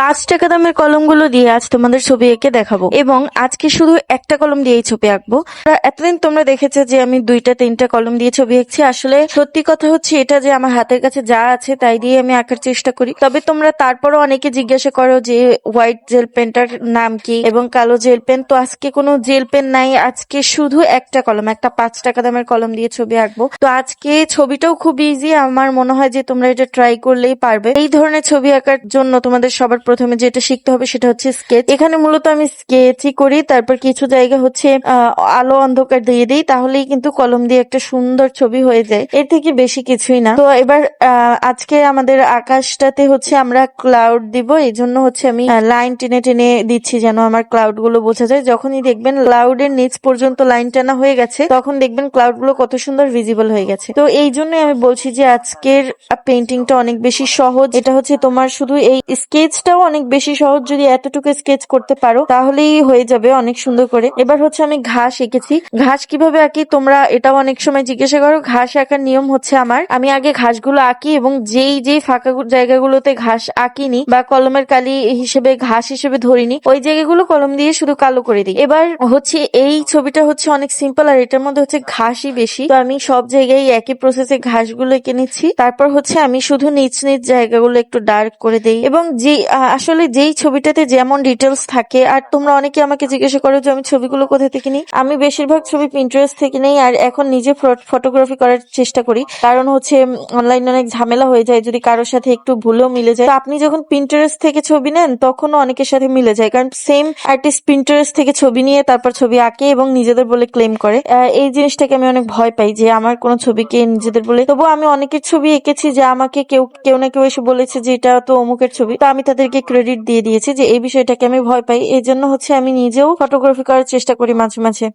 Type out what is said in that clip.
৳৫ দামের কলমগুলো দিয়ে আজ তোমাদের ছবি এঁকে দেখাবো এবং আজকে শুধু একটা কলম দিয়েই ছবি আঁকবো। এতদিন তোমরা দেখেছো যে আমি ২টা-৩টা কলম দিয়ে ছবি এঁকছি। আসলে সত্যি কথা হচ্ছে এটা যে আমার হাতের কাছে যা আছে তাই দিয়ে আমি আঁকার চেষ্টা করি। তবে তোমরা তারপরও অনেকে জিজ্ঞাসা করো যে হোয়াইট জেল পেনটার নাম কি এবং কালো জেল পেন। তো আজকে কোনো জেল পেন নাই, আজকে শুধু একটা কলম, একটা ৳৫ দামের কলম দিয়ে ছবি আঁকবো। তো আজকে ছবিটাও খুব ইজি, আমার মনে হয় যে তোমরা এটা ট্রাই করলেই পারবে। এই ধরনের ছবি আঁকার জন্য তোমাদের সবার প্রথমে যেটা শিখতে হবে সেটা হচ্ছে স্কেচ। এখানে মূলত আমি স্কেচই করি, তারপর কিছু জায়গা হচ্ছে আলো অন্ধকার দিয়ে দিই, তাহলেই কিন্তু কলম দিয়ে একটা সুন্দর ছবি হয়ে যায়। এর থেকে বেশি কিছুই না। তো এবার আজকে আমাদের আকাশটাতে হচ্ছে আমরা ক্লাউড দিব, এই জন্য হচ্ছে আমি লাইন টেনে টেনে দিচ্ছি যেন আমার ক্লাউড গুলো বোঝা যায়। যখনই দেখবেন ক্লাউডের নিচ পর্যন্ত লাইন টানা হয়ে গেছে তখন দেখবেন ক্লাউড গুলো কত সুন্দর ভিজিবল হয়ে গেছে। তো এই জন্যই আমি বলছি যে আজকের পেইন্টিংটা অনেক বেশি সহজ। এটা হচ্ছে তোমার শুধু এই স্কেচটাও অনেক বেশি সহজ, যদি এতটুকু স্কেচ করতে পারো তাহলেই হয়ে যাবে অনেক সুন্দর করে। এবার হচ্ছে আমি ঘাস এঁকেছি। ঘাস কিভাবে আঁকি তোমরা এটাও অনেক সময় জিজ্ঞাসা করো। ঘাস আঁকার নিয়ম হচ্ছে আমি আগে ঘাসগুলো আঁকি এবং যেই ফাঁকা জায়গাগুলোতে ঘাস আঁকিনি বা কলমের কালি হিসেবে ঘাস হিসেবে ধরিনি ওই জায়গাগুলো কলম দিয়ে শুধু কালো করে দিই। এবার হচ্ছে এই ছবিটা হচ্ছে অনেক সিম্পল আর এটার মধ্যে হচ্ছে ঘাসই বেশি, তো আমি সব জায়গায় একই প্রসেসে ঘাসগুলো এঁকে নিচ্ছি। তারপর হচ্ছে আমি শুধু নিচ নিচ জায়গাগুলো একটু ডার্ক করে দেই এবং আসলে যেই ছবিটাতে যেমন ডিটেলস থাকে। আর তোমরা অনেকে আমাকে জিজ্ঞাসা করো যে আমি ছবিগুলো কোথা থেকে নিই। আমি বেশিরভাগ ছবি পিন্টারেস্ট থেকে নেই আর এখন নিজে ফটোগ্রাফি করার চেষ্টা করি, কারণ হচ্ছে অনলাইনে অনেক ঝামেলা হয়ে যায় যদি কারোর সাথে একটু ভুলেও মিলে যায়। তো আপনি যখন পিন্টারেস্ট থেকে ছবি নেন তখনও অনেকের সাথে মিলে যায়, কারণ সেম আর্টিস্ট পিন্টারেস্ট থেকে ছবি নিয়ে তারপর ছবি আঁকে এবং নিজেদের বলে ক্লেম করে। এই জিনিসটাকে আমি অনেক ভয় পাই যে আমার কোনো ছবিকে নিজেদের বলে। তবুও আমি অনেকের ছবি এঁকেছি যে আমাকে কেউ না কেউ এসে বলেছে যে এটা তো অমুকের ছবি, তো আমি তাদেরকে ক্রেডিট দিয়ে দিয়েছি। যে এই বিষয়টাকে আমি ভয় পাই, এই জন্য হচ্ছে আমি নিজেও ফটোগ্রাফি করার চেষ্টা করি মাঝে মাঝে।